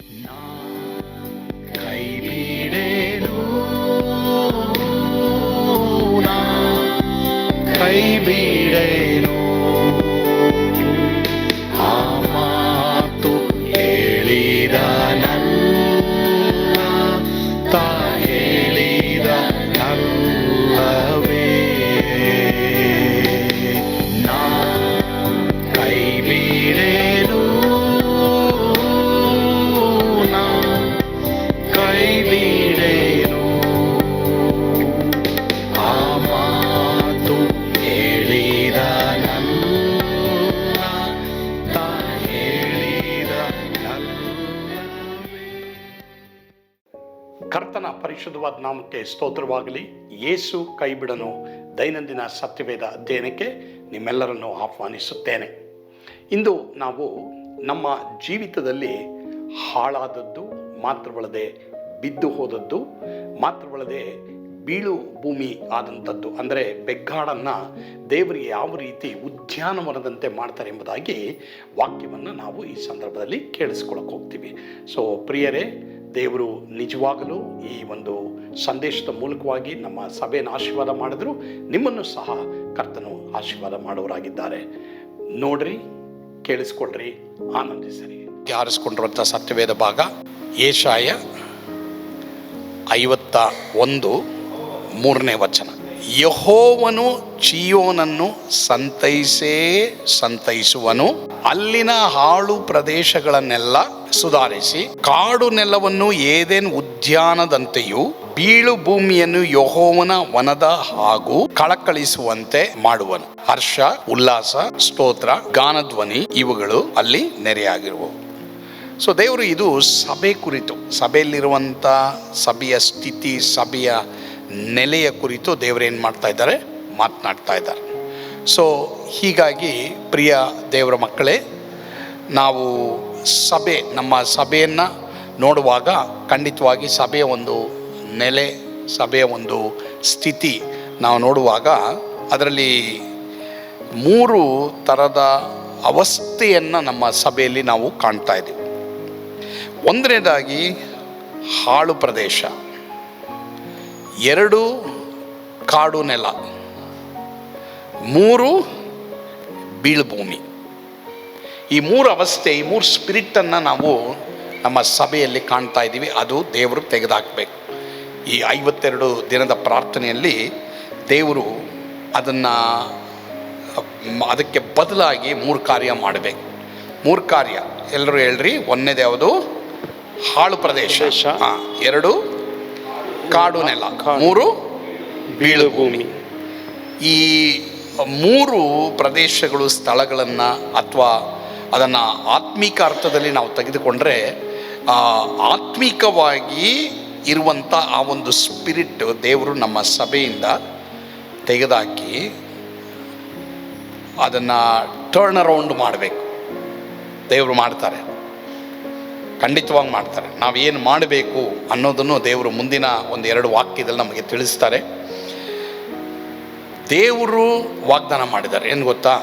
ಕೈ ಬಿಡೇನು, ಕೈ ಬಿಡೇನು, ಆ ಮಾತು ಹೇಳಿದ ತಾ ಹೇಳಿದ ನಲ್ಲವೇ. ನಾ ಕೈ ಬಿಡೇನು, ನಾ ಕೈ ಬಿಡೇನು, ಆ ಮಾತು ಹೇಳಿದ ತಾ ಹೇಳಿದ ನಲ್ಲವೇ. ಕರ್ತನ ಪರಿಶುದ್ಧವಾದ ನಾಮಕ್ಕೆ ಸ್ತೋತ್ರವಾಗಲಿ. ಯೇಸು ಕೈ ಬಿಡನು ದೈನಂದಿನ ಸತ್ಯವೇದ ಅಧ್ಯಯನಕ್ಕೆ ನಿಮ್ಮೆಲ್ಲರನ್ನು ಆಹ್ವಾನಿಸುತ್ತೇನೆ. ಇಂದು ನಾವು ನಮ್ಮ ಜೀವಿತದಲ್ಲಿ ಹಾಳಾದದ್ದು ಮಾತ್ರವಲ್ಲದೆ ಬಿದ್ದು ಹೋದದ್ದು ಮಾತ್ರವಲ್ಲದೆ ಬೀಳು ಭೂಮಿ ಆದಂಥದ್ದು, ಅಂದರೆ ಬೆಗ್ಗಾಡನ್ನು ದೇವರಿಗೆ ಯಾವ ರೀತಿ ಉದ್ಯಾನವನದಂತೆ ಮಾಡ್ತಾರೆ ಎಂಬುದಾಗಿ ವಾಕ್ಯವನ್ನು ನಾವು ಈ ಸಂದರ್ಭದಲ್ಲಿ ಕೇಳಿಸ್ಕೊಳ್ಳೋಕೆ ಹೋಗ್ತೀವಿ. ಸೊ ಪ್ರಿಯರೇ, ದೇವರು ನಿಜವಾಗಲೂ ಈ ಒಂದು ಸಂದೇಶದ ಮೂಲಕವಾಗಿ ನಮ್ಮ ಸಭೆಯನ್ನು ಆಶೀರ್ವಾದ ಮಾಡಿದ್ರು, ನಿಮ್ಮನ್ನು ಸಹ ಕರ್ತನು ಆಶೀರ್ವಾದ ಮಾಡುವರಾಗಿದ್ದಾರೆ. ನೋಡ್ರಿ, ಕೇಳಿಸ್ಕೊಳ್ರಿ, ಆನಂದಿಸರಿ. ಆರಿಸ್ಕೊಂಡಿರುವಂಥ ಸತ್ಯವೇದ ಭಾಗ ಯೆಶಾಯ 51:3 ವಚನ. ಯೆಹೋವನು ಚೀಯೋನನ್ನು ಸಂತೈಸುವನು, ಅಲ್ಲಿನ ಹಾಳು ಪ್ರದೇಶಗಳನ್ನೆಲ್ಲ ಸುಧಾರಿಸಿ ಕಾಡು ನೆಲವನ್ನು ಏದೆನ್ ಉದ್ಯಾನದಂತೆಯೂ ಬೀಳು ಭೂಮಿಯನ್ನು ಯೆಹೋವನ ವನದ ಹಾಗೂ ಕಳಕಳಿಸುವಂತೆ ಮಾಡುವನು. ಹರ್ಷ, ಉಲ್ಲಾಸ, ಸ್ತೋತ್ರ, ಗಾನಧ್ವನಿ ಇವುಗಳು ಅಲ್ಲಿ ನೆರೆಯಾಗಿರುವವು. ಸೊ ದೇವರು ಇದು ಸಭೆ ಕುರಿತು, ಸಭೆಯಲ್ಲಿರುವಂಥ ಸಭೆಯ ಸ್ಥಿತಿ, ಸಭೆಯ ನೆಲೆಯ ಕುರಿತು ದೇವರೇನು ಮಾಡ್ತಾ ಇದ್ದಾರೆ, ಮಾತನಾಡ್ತಾ ಇದ್ದಾರೆ. ಸೊ ಹೀಗಾಗಿ ಪ್ರಿಯ ದೇವರ ಮಕ್ಕಳೇ, ನಾವು ನಮ್ಮ ಸಭೆಯನ್ನು ನೋಡುವಾಗ ಖಂಡಿತವಾಗಿ ಸಭೆಯ ಒಂದು ನೆಲೆ, ಸಭೆಯ ಒಂದು ಸ್ಥಿತಿ ನಾವು ನೋಡುವಾಗ ಅದರಲ್ಲಿ 3 ಥರದ ಅವಸ್ಥೆಯನ್ನು ನಮ್ಮ ಸಭೆಯಲ್ಲಿ ನಾವು ಕಾಣ್ತಾ ಇದ್ದೀವಿ. ಒಂದನೇದಾಗಿ ಹಾಳು ಪ್ರದೇಶ, 2 ಕಾಡು ನೆಲ, 3 ಬೀಳುಭೂಮಿ. ಈ 3 ಅವಸ್ಥೆ, ಈ 3 ಸ್ಪಿರಿಟನ್ನು ನಾವು ನಮ್ಮ ಸಭೆಯಲ್ಲಿ ಕಾಣ್ತಾ ಇದ್ದೀವಿ. ಅದು ದೇವರು ತೆಗೆದುಹಾಕಬೇಕು. ಈ 52 ದಿನದ ಪ್ರಾರ್ಥನೆಯಲ್ಲಿ ದೇವರು ಅದಕ್ಕೆ ಬದಲಾಗಿ 3 ಕಾರ್ಯ ಮಾಡಬೇಕು. 3 ಕಾರ್ಯ ಎಲ್ಲರೂ ಹೇಳ್ರಿ. ಒಂದನೇದು ಯಾವುದು? ಹಾಳು ಪ್ರದೇಶ. 2 ಕಾಡು ನೆಲ, 3 ಬೀಳುಭೂಮಿ. ಈ 3 ಪ್ರದೇಶಗಳು, ಸ್ಥಳಗಳನ್ನು ಅಥವಾ ಅದನ್ನು ಆತ್ಮಿಕ ಅರ್ಥದಲ್ಲಿ ನಾವು ತೆಗೆದುಕೊಂಡ್ರೆ, ಆತ್ಮಿಕವಾಗಿ ಇರುವಂಥ ಆ ಒಂದು ಸ್ಪಿರಿಟ್ ದೇವರು ನಮ್ಮ ಸಭೆಯಿಂದ ತೆಗೆದುಹಾಕಿ ಅದನ್ನು ಟರ್ನ್ ಅರೌಂಡ್ ಮಾಡಬೇಕು. ದೇವರು ಮಾಡ್ತಾರೆ, ಖಂಡಿತವಾಗಿ ಮಾಡ್ತಾರೆ. ನಾವೇನು ಮಾಡಬೇಕು ಅನ್ನೋದನ್ನು ದೇವರು ಮುಂದಿನ 1-2 ವಾಕ್ಯದಲ್ಲಿ ನಮಗೆ ತಿಳಿಸ್ತಾರೆ. ದೇವರು ವಾಗ್ದಾನ ಮಾಡಿದ್ದಾರೆ, ಏನು ಗೊತ್ತಾ?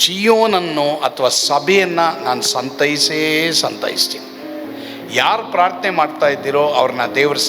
ಚೀಯೋನನ್ನು ಅಥವಾ ಸಭೆಯನ್ನು ನಾನು ಸಂತೈಸ್ತೀನಿ. ಯಾರು ಪ್ರಾರ್ಥನೆ ಮಾಡ್ತಾ ಇದ್ದೀರೋ ಅವ್ರನ್ನ ದೇವರು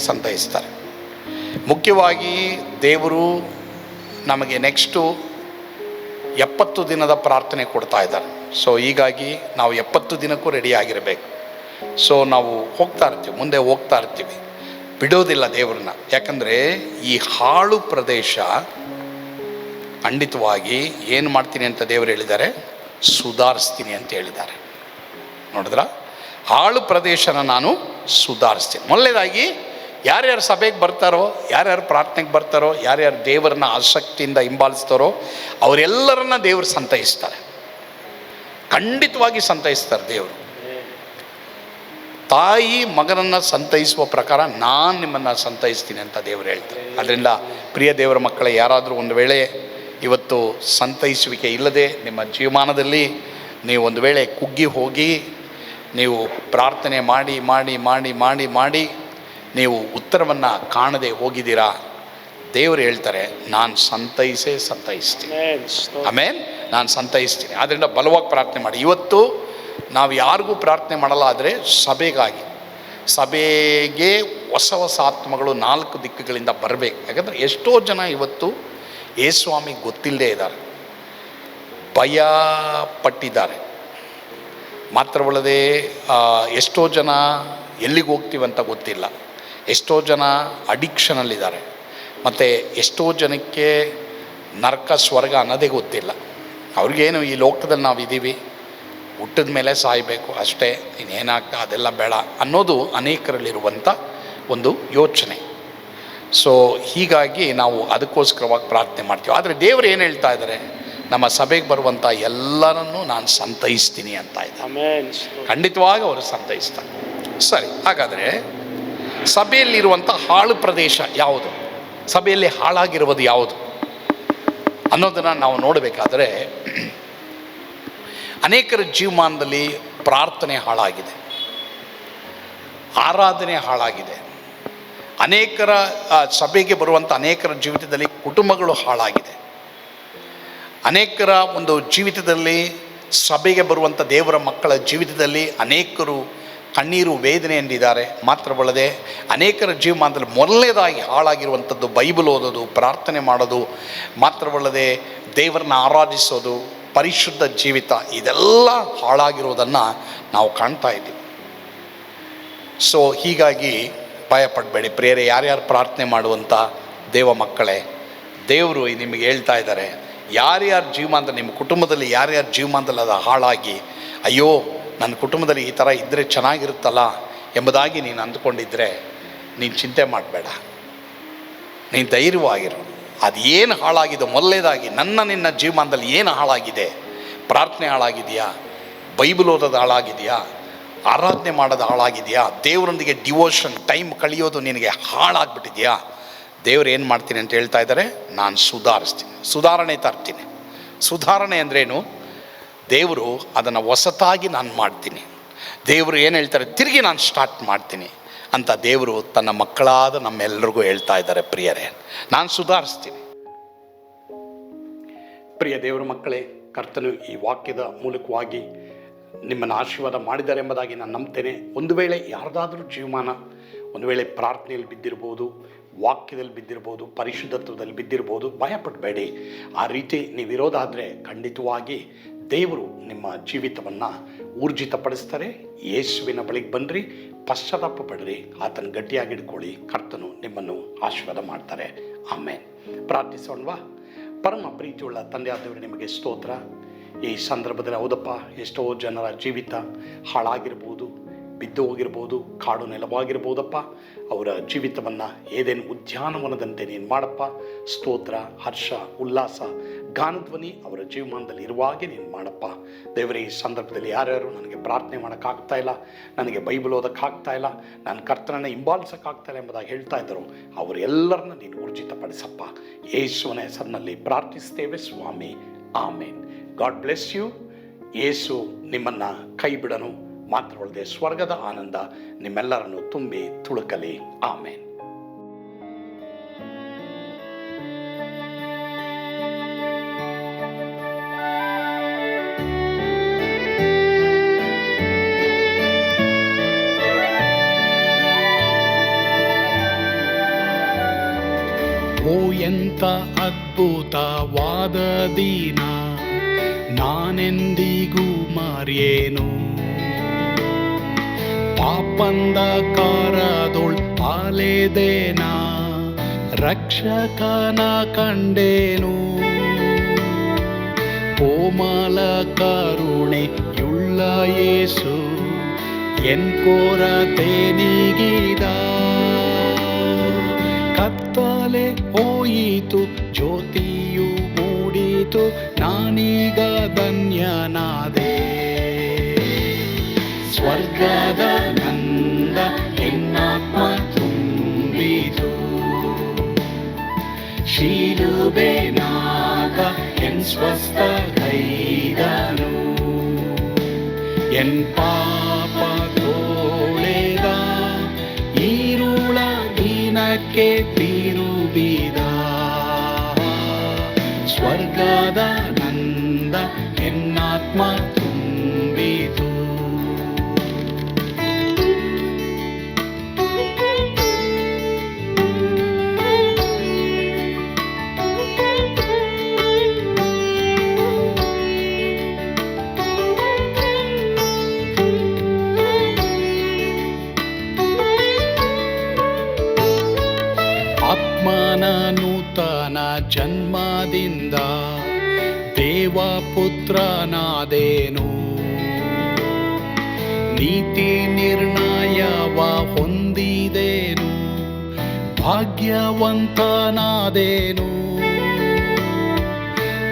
ಸಂತೈಸ್ತಾರೆ. ಮುಖ್ಯವಾಗಿ ದೇವರು ನಮಗೆ ನೆಕ್ಸ್ಟು 70 ದಿನದ ಪ್ರಾರ್ಥನೆ ಕೊಡ್ತಾ ಇದ್ದಾರೆ. ಸೊ ಹೀಗಾಗಿ ನಾವು 70 ದಿನಕ್ಕೂ ರೆಡಿ ಆಗಿರಬೇಕು. ಸೊ ನಾವು ಮುಂದೆ ಹೋಗ್ತಾ ಇರ್ತೀವಿ, ಬಿಡೋದಿಲ್ಲ ದೇವ್ರನ್ನ. ಯಾಕಂದರೆ ಈ ಹಾಳು ಪ್ರದೇಶ ಖಂಡಿತವಾಗಿ ಏನು ಮಾಡ್ತೀನಿ ಅಂತ ದೇವರು ಹೇಳಿದ್ದಾರೆ, ಸುಧಾರಿಸ್ತೀನಿ ಅಂತ ಹೇಳಿದ್ದಾರೆ. ನೋಡಿದ್ರ, ಹಾಳು ಪ್ರದೇಶನ ನಾನು ಸುಧಾರಿಸ್ತೀನಿ. ಮೊದಲನೇದಾಗಿ ಯಾರ್ಯಾರು ಸಭೆಗೆ ಬರ್ತಾರೋ, ಯಾರ್ಯಾರು ಪ್ರಾರ್ಥನೆಗೆ ಬರ್ತಾರೋ, ಯಾರ್ಯಾರು ದೇವರನ್ನ ಆಸಕ್ತಿಯಿಂದ ಹಿಂಬಾಲಿಸ್ತಾರೋ ಅವರೆಲ್ಲರನ್ನ ದೇವರು ಸಂತೈಸ್ತಾರೆ. ಖಂಡಿತವಾಗಿ ಸಂತೈಸ್ತಾರೆ ದೇವರು. ತಾಯಿ ಮಗನನ್ನು ಸಂತೈಸುವ ಪ್ರಕಾರ ನಾನು ನಿಮ್ಮನ್ನು ಸಂತೈಸ್ತೀನಿ ಅಂತ ದೇವರು ಹೇಳ್ತಾರೆ. ಅದರಿಂದ ಪ್ರಿಯ ದೇವರ ಮಕ್ಕಳೇ, ಯಾರಾದರೂ ಒಂದು ವೇಳೆ ಇವತ್ತು ಸಂತೈಸುವಿಕೆ ಇಲ್ಲದೆ ನಿಮ್ಮ ಜೀವಮಾನದಲ್ಲಿ ನೀವು ಒಂದು ವೇಳೆ ಕುಗ್ಗಿ ಹೋಗಿ ನೀವು ಪ್ರಾರ್ಥನೆ ಮಾಡಿ ಮಾಡಿ ಮಾಡಿ ಮಾಡಿ ಮಾಡಿ ನೀವು ಉತ್ತರವನ್ನು ಕಾಣದೆ ಹೋಗಿದ್ದೀರಾ, ದೇವರು ಹೇಳ್ತಾರೆ ನಾನು ಸಂತೈಸ್ತೀನಿ. ಆಮೇಲೆ ನಾನು ಸಂತೈಸ್ತೀನಿ. ಆದ್ದರಿಂದ ಬಲವಾಗಿ ಪ್ರಾರ್ಥನೆ ಮಾಡಿ. ಇವತ್ತು ನಾವು ಯಾರಿಗೂ ಪ್ರಾರ್ಥನೆ ಮಾಡಲ್ಲ, ಆದರೆ ಸಭೆಗಾಗಿ, ಸಭೆಗೆ ಹೊಸ ಹೊಸ ಆತ್ಮಗಳು 4 ದಿಕ್ಕುಗಳಿಂದ ಬರಬೇಕು. ಯಾಕಂದರೆ ಎಷ್ಟೋ ಜನ ಇವತ್ತು ಯೇಸುಸ್ವಾಮಿಗೆ ಗೊತ್ತಿಲ್ಲದೆ ಇದ್ದಾರೆ, ಭಯ ಪಟ್ಟಿದ್ದಾರೆ. ಮಾತ್ರವಲ್ಲದೆ ಎಷ್ಟೋ ಜನ ಎಲ್ಲಿಗೆ ಹೋಗ್ತೀವಂತ ಗೊತ್ತಿಲ್ಲ, ಎಷ್ಟೋ ಜನ ಅಡಿಕ್ಷನಲ್ಲಿದ್ದಾರೆ, ಮತ್ತು ಎಷ್ಟೋ ಜನಕ್ಕೆ ನರಕ ಸ್ವರ್ಗ ಅನ್ನೋದೇ ಗೊತ್ತಿಲ್ಲ. ಅವ್ರಿಗೇನು ಈ ಲೋಕದಲ್ಲಿ ನಾವು ಇದ್ದೀವಿ, ಹುಟ್ಟಿದ ಮೇಲೆ ಸಾಯಬೇಕು ಅಷ್ಟೇ, ಇನ್ನೇನಾಗ್ತಾ ಅದೆಲ್ಲ ಬೇಡ ಅನ್ನೋದು ಅನೇಕರಲ್ಲಿರುವಂಥ ಒಂದು ಯೋಚನೆ. ಸೊ ಹೀಗಾಗಿ ನಾವು ಅದಕ್ಕೋಸ್ಕರವಾಗಿ ಪ್ರಾರ್ಥನೆ ಮಾಡ್ತೀವಿ. ಆದರೆ ದೇವರು ಏನು ಹೇಳ್ತಾ ಇದ್ದಾರೆ, ನಮ್ಮ ಸಭೆಗೆ ಬರುವಂಥ ಎಲ್ಲರನ್ನೂ ನಾನು ಸಂತೈಸ್ತೀನಿ ಅಂತ ಇದ್ದಾರೆ. ಖಂಡಿತವಾಗಿ ಅವರು ಸಂತೈಸ್ತಾರೆ. ಸರಿ, ಹಾಗಾದರೆ ಸಭೆಯಲ್ಲಿರುವಂಥ ಹಾಳು ಪ್ರದೇಶ ಯಾವುದು, ಸಭೆಯಲ್ಲಿ ಹಾಳಾಗಿರುವುದು ಯಾವುದು ಅನ್ನೋದನ್ನು ನಾವು ನೋಡಬೇಕಾದ್ರೆ, ಅನೇಕರ ಜೀವಮಾನದಲ್ಲಿ ಪ್ರಾರ್ಥನೆ ಹಾಳಾಗಿದೆ, ಆರಾಧನೆ ಹಾಳಾಗಿದೆ. ಅನೇಕರ ಸಭೆಗೆ ಬರುವಂಥ ಅನೇಕರ ಜೀವಿತದಲ್ಲಿ ಕುಟುಂಬಗಳು ಹಾಳಾಗಿದೆ. ಅನೇಕರ ಒಂದು ಜೀವಿತದಲ್ಲಿ, ಸಭೆಗೆ ಬರುವಂಥ ದೇವರ ಮಕ್ಕಳ ಜೀವಿತದಲ್ಲಿ ಅನೇಕರು ಕಣ್ಣೀರು ವೇದನೆಯಲ್ಲಿದ್ದಾರೆ. ಮಾತ್ರವಲ್ಲದೆ ಅನೇಕರ ಜೀವಮಾನದಲ್ಲಿ ಮೊದಲನೇದಾಗಿ ಹಾಳಾಗಿರುವಂಥದ್ದು ಬೈಬಲ್ ಓದೋದು, ಪ್ರಾರ್ಥನೆ ಮಾಡೋದು, ಮಾತ್ರವಲ್ಲದೆ ದೇವರನ್ನ ಆರಾಧಿಸೋದು, ಪರಿಶುದ್ಧ ಜೀವಿತ, ಇದೆಲ್ಲ ಹಾಳಾಗಿರೋದನ್ನು ನಾವು ಕಾಣ್ತಾ ಇದ್ದೀವಿ. ಸೊ ಹೀಗಾಗಿ ಭಯಪಡಬೇಡಿ ಪ್ರಿಯರೇ. ಯಾರ್ಯಾರು ಪ್ರಾರ್ಥನೆ ಮಾಡುವಂಥ ದೇವ ಮಕ್ಕಳೇ, ದೇವರು ನಿಮಗೆ ಹೇಳ್ತಾ ಇದ್ದಾರೆ, ಯಾರ್ಯಾರ ಜೀವಮಾನದಲ್ಲಿ, ನಿಮ್ಮ ಕುಟುಂಬದಲ್ಲಿ ಯಾರ್ಯಾರ ಜೀವಮಾನದಲ್ಲಿ ಅದು ಹಾಳಾಗಿ, ಅಯ್ಯೋ ನನ್ನ ಕುಟುಂಬದಲ್ಲಿ ಈ ಥರ ಇದ್ದರೆ ಚೆನ್ನಾಗಿರುತ್ತಲ್ಲ ಎಂಬುದಾಗಿ ನೀನು ಅಂದುಕೊಂಡಿದ್ದರೆ, ನೀನು ಚಿಂತೆ ಮಾಡಬೇಡ, ನೀನು ಧೈರ್ಯವಾಗಿರು. ಅದು ಏನು ಹಾಳಾಗಿದೆ, ಮೊದಲನೇದಾಗಿ ನಿನ್ನ ಜೀವಮಾನದಲ್ಲಿ ಏನು ಹಾಳಾಗಿದೆ? ಪ್ರಾರ್ಥನೆ ಹಾಳಾಗಿದೆಯಾ? ಬೈಬಲ್ ಓದೋದು ಹಾಳಾಗಿದೆಯಾ? ಆರಾಧನೆ ಮಾಡೋದು ಹಾಳಾಗಿದೆಯಾ? ದೇವರೊಂದಿಗೆ ಡಿವೋಷನ್ ಟೈಮ್ ಕಳೆಯೋದು ನಿನಗೆ ಹಾಳಾಗ್ಬಿಟ್ಟಿದೆಯಾ? ದೇವ್ರು ಏನು ಮಾಡ್ತೀನಿ ಅಂತ ಹೇಳ್ತಾ ಇದ್ದಾರೆ, ನಾನು ಸುಧಾರಿಸ್ತೀನಿ, ಸುಧಾರಣೆ ತರ್ತೀನಿ. ಸುಧಾರಣೆ ಅಂದ್ರೇನು? ದೇವರು ಅದನ್ನು ಹೊಸತಾಗಿ ನಾನು ಮಾಡ್ತೀನಿ. ದೇವರು ಏನು ಹೇಳ್ತಾರೆ, ತಿರುಗಿ ನಾನು ಸ್ಟಾರ್ಟ್ ಮಾಡ್ತೀನಿ ಅಂತ ದೇವರು ತನ್ನ ಮಕ್ಕಳಾದ ನಮ್ಮೆಲ್ಲರಿಗೂ ಹೇಳ್ತಾ ಇದ್ದಾರೆ. ಪ್ರಿಯರೇ, ನಾನು ಸುಧಾರಿಸ್ತೀನಿ. ಪ್ರಿಯ ದೇವರ ಮಕ್ಕಳೇ, ಕರ್ತನು ಈ ವಾಕ್ಯದ ಮೂಲಕವಾಗಿ ನಿಮ್ಮನ್ನು ಆಶೀರ್ವಾದ ಮಾಡಿದ್ದಾರೆ ಎಂಬುದಾಗಿ ನಾನು ನಂಬ್ತೇನೆ. ಒಂದು ವೇಳೆ ಯಾರ್ದಾದ್ರೂ ಜೀವಮಾನ ಒಂದು ವೇಳೆ ಪ್ರಾರ್ಥನೆಯಲ್ಲಿ ಬಿದ್ದಿರ್ಬೋದು, ವಾಕ್ಯದಲ್ಲಿ ಬಿದ್ದಿರ್ಬೋದು, ಪರಿಶುದ್ಧತ್ವದಲ್ಲಿ ಬಿದ್ದಿರ್ಬೋದು, ಭಯಪಡಬೇಡಿ. ಆ ರೀತಿ ನೀವಿರೋದಾದರೆ ಖಂಡಿತವಾಗಿ ದೇವರು ನಿಮ್ಮ ಜೀವಿತವನ್ನು ಊರ್ಜಿತಪಡಿಸ್ತಾರೆ. ಯೇಸುವಿನ ಬಳಿಗೆ ಬನ್ನಿರಿ, ಪಶ್ಚಾತ್ತಾಪ ಪಡ್ರಿ, ಆತನ ಗಟ್ಟಿಯಾಗಿ ಹಿಡ್ಕೊಳ್ಳಿ. ಕರ್ತನು ನಿಮ್ಮನ್ನು ಆಶೀರ್ವಾದ ಮಾಡ್ತಾರೆ. ಆಮೇನ್. ಪ್ರಾರ್ಥಿಸೋಣವಾ? ಪರಮ ಪ್ರೀತಿಯುಳ್ಳ ತಂದೆಯಾದ ದೇವರು, ನಿಮಗೆ ಸ್ತೋತ್ರ. ಈ ಸಂದರ್ಭದಲ್ಲಿ ಹೌದಪ್ಪ, ಎಷ್ಟೋ ಜನರ ಜೀವಿತ ಹಾಳಾಗಿರ್ಬೋದು, ಬಿದ್ದು ಹೋಗಿರ್ಬೋದು, ಕಾಡು ನೆಲವಾಗಿರ್ಬೋದಪ್ಪ. ಅವರ ಜೀವಿತವನ್ನು ಏದೇನು ಉದ್ಯಾನವನದಂತೆ ನೀನು ಮಾಡಪ್ಪ. ಸ್ತೋತ್ರ, ಹರ್ಷ, ಉಲ್ಲಾಸ, ಗಾನಧ್ವನಿ ಅವರ ಜೀವಮಾನದಲ್ಲಿ ಇರುವಾಗೆ ನೀನು ಮಾಡಪ್ಪ. ದೇವರೇ, ಈ ಸಂದರ್ಭದಲ್ಲಿ ಯಾರ್ಯಾರು ನನಗೆ ಪ್ರಾರ್ಥನೆ ಮಾಡೋಕ್ಕಾಗ್ತಾ ಇಲ್ಲ, ನನಗೆ ಬೈಬಲ್ ಓದೋಕ್ಕಾಗ್ತಾ ಇಲ್ಲ, ನಾನು ಕರ್ತನನ್ನು ಹಿಂಬಾಲಿಸೋಕ್ಕಾಗ್ತಾ ಇಲ್ಲ ಎಂಬುದಾಗಿ ಹೇಳ್ತಾ ಇದ್ದರು, ಅವರೆಲ್ಲರನ್ನ ನೀನು ಊರ್ಜಿತಪಡಿಸಪ್ಪ. ಯೇಸುವಿನ ಹೆಸರಿನಲ್ಲಿ ಪ್ರಾರ್ಥಿಸ್ತೇವೆ ಸ್ವಾಮಿ. ಆಮೇನ್. God bless you. ಯೇಸು ನಿಮ್ಮನ್ನು ಕೈ ಬಿಡನು. ಮಾತ್ರವಲ್ಲದೆ ಸ್ವರ್ಗದ ಆನಂದ ನಿಮ್ಮೆಲ್ಲರನ್ನು ತುಂಬಿ ತುಳುಕಲಿ. ಆಮೇನ್. ಓ ಎಂಥ ಅದ್ಭುತವಾದ ದಿನ, ನಾನೆಂದಿಗೂ ಮರೆಯೇನು. ಪಾಪಂಧಕಾರದೊಳ್ ಅಲೆದೇನ, ರಕ್ಷಕನ ಕಂಡೇನು. ಕೋಮಲ ಕರುಣೆಯುಳ್ಳ ಯೇಸು ಎನ್ ಕೊರತೆ ನೀಗಿದ. ಕತ್ತಲೆ ಹೋಯಿತು, ಜ್ಯೋತಿಯು ಮೂಡಿತು, ನಾನೀಗ ಧನ್ಯನಾದೆ. ಸ್ವರ್ಗದ ನಂದ ಎನ್ನಾತ್ಮ ತುಂಬಿತು, ಶಿಲುಬೆನಾಗ ಎನ್ ಸ್ವಸ್ಥ ಗೈದನು. ಎನ್ ಪಾಪ ತೋಳೆದ, ಈರುಳ ದಿನಕ್ಕೆ ತಿರುಗಿದ. ಸ್ವರ್ಗದ ನಂದ ಎನ್ನಾತ್ಮ ತುಂಬಿತು. ಮಗನ ಜನ್ಮದಿಂದ ದೇವಪುತ್ರನಾದೇನು. ನೀತಿ ನಿರ್ಣಯವ ಹೊಂದಿದೇನು, ಭಾಗ್ಯವಂತನಾದೇನು.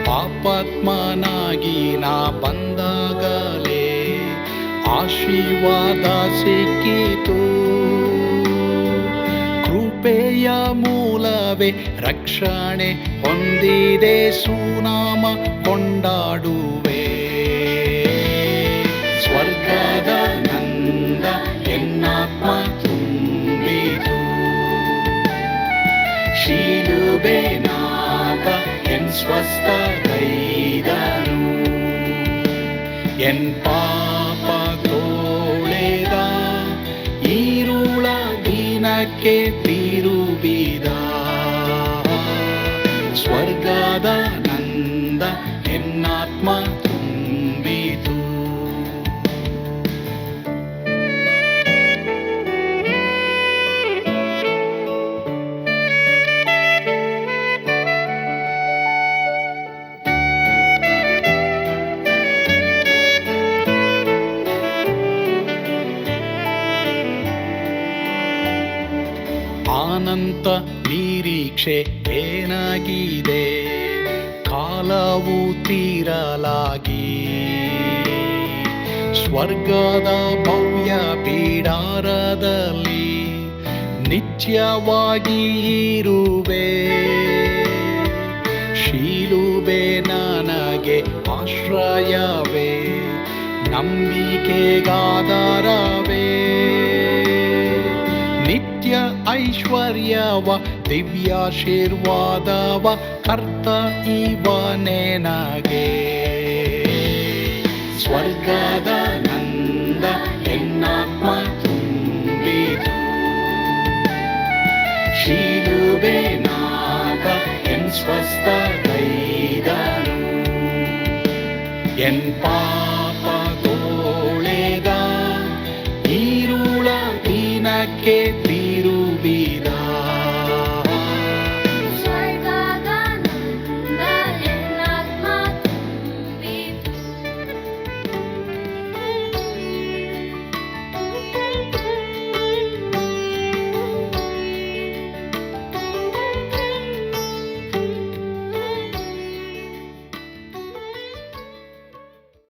ಪಾಪಾತ್ಮನಾಗಿ ನಾ ಬಂದಾಗಲೇ ಆಶೀರ್ವಾದ ಸಿಕ್ಕಿತು. ಕೃಪೆಯ ಮೂಲವೇ ರಕ್ಷಣೆ ಹೊಂದಿದೆ, ಸುನಾಮ ಕೊಂಡಾಡುವೆ. ಸ್ವರ್ಗದ ನಂದ ಎನ್ನಾತ್ಮ ತುಂಬಿತು, ಶಿಲುಬೆನಾಥ ಎನ್ ಸ್ವಸ್ಥಗೈದನು. ಎನ್ ಪಾಪ ತೋಳೆದ, ಈರುಳ ದಿನಕ್ಕೆ ತಿರುಗಿದ. ಸ್ವರ್ಗದ ನಂದ ಎನ್ನಾತ್ಮ ತುಂಬಿತು. ಅನಂತ ನಿರೀಕ್ಷೆ ಏನಾಗಿದೆ, ಕಾಲವು ತೀರಲಾಗಿ. ಸ್ವರ್ಗದ ಭವ್ಯ ಬಿಡಾರದಲ್ಲಿ ನಿತ್ಯವಾಗಿ ಇರುವೆ. ಶಿಲುಬೆ ನನಗೆ ಆಶ್ರಯವೇ, ನಂಬಿಕೆಗಾಧಾರವೇ. ನಿತ್ಯ ಐಶ್ವರ್ಯವ ದಿವ್ಯಾಶೀರ್ವಾದವ ಕರ್ತ ಇವನೇ ನಗೆ. ಸ್ವರ್ಗದ ನಂದ ಎನ್ನಾತ್ಮ ತುಂಬಿತು, ಶಿಲುಬೆನಾಥ ಎನ್ ಸ್ವಸ್ಥಗೈದನು. ಎನ್ ಪಾಪ ತೋಳೆದ, ಈರುಳ ದಿನಕ್ಕೆ